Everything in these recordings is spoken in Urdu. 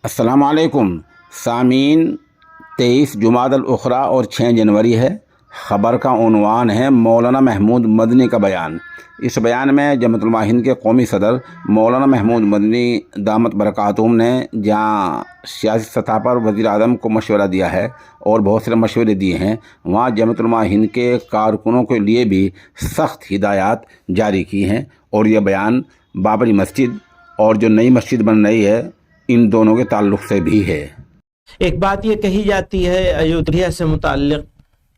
السلام علیکم سامعین، 23 جمادی الاخری اور 6 جنوری ہے۔ خبر کا عنوان ہے مولانا محمود مدنی کا بیان۔ اس بیان میں جمعیت علماء ہند کے قومی صدر مولانا محمود مدنی دامت برکاتہم نے جہاں سیاسی سطح پر وزیر اعظم کو مشورہ دیا ہے اور بہت سے مشورے دیے ہیں، وہاں جمعیت علماء ہند کے کارکنوں کے لیے بھی سخت ہدایات جاری کی ہیں، اور یہ بیان بابری مسجد اور جو نئی مسجد بن رہی ہے ان دونوں کے تعلق سے بھی ہے۔ ایک بات یہ کہی جاتی ہے ایودھیا سے متعلق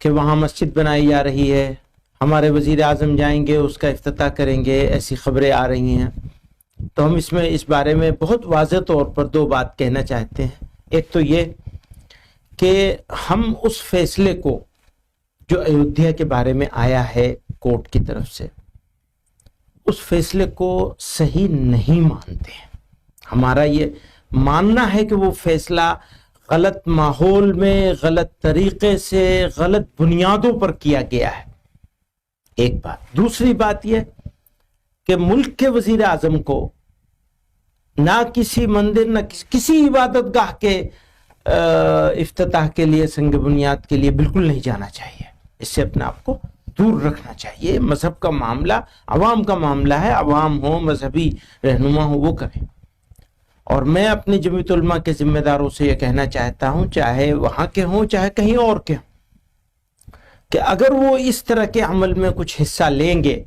کہ وہاں مسجد بنائی جا رہی ہے، ہمارے وزیر اعظم جائیں گے، اس کا افتتاح کریں گے، ایسی خبریں آ رہی ہیں۔ تو ہم اس بارے میں بہت واضح طور پر دو بات کہنا چاہتے ہیں۔ ایک تو یہ کہ ہم اس فیصلے کو جو ایودھیا کے بارے میں آیا ہے کورٹ کی طرف سے، اس فیصلے کو صحیح نہیں مانتے ہیں۔ ہمارا یہ ماننا ہے کہ وہ فیصلہ غلط ماحول میں، غلط طریقے سے، غلط بنیادوں پر کیا گیا ہے، ایک بات۔ دوسری بات یہ کہ ملک کے وزیر اعظم کو نہ کسی مندر، نہ کسی عبادت گاہ کے افتتاح کے لیے، سنگ بنیاد کے لیے بالکل نہیں جانا چاہیے۔ اس سے اپنے آپ کو دور رکھنا چاہیے۔ مذہب کا معاملہ عوام کا معاملہ ہے، عوام ہو، مذہبی رہنما ہو، وہ کریں۔ اور میں اپنی جمعیت علماء کے ذمہ داروں سے یہ کہنا چاہتا ہوں، چاہے وہاں کے ہوں چاہے کہیں اور کے ہوں، کہ اگر وہ اس طرح کے عمل میں کچھ حصہ لیں گے،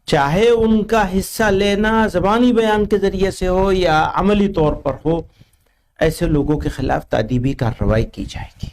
چاہے ان کا حصہ لینا زبانی بیان کے ذریعے سے ہو یا عملی طور پر ہو، ایسے لوگوں کے خلاف تادیبی کارروائی کی جائے گی۔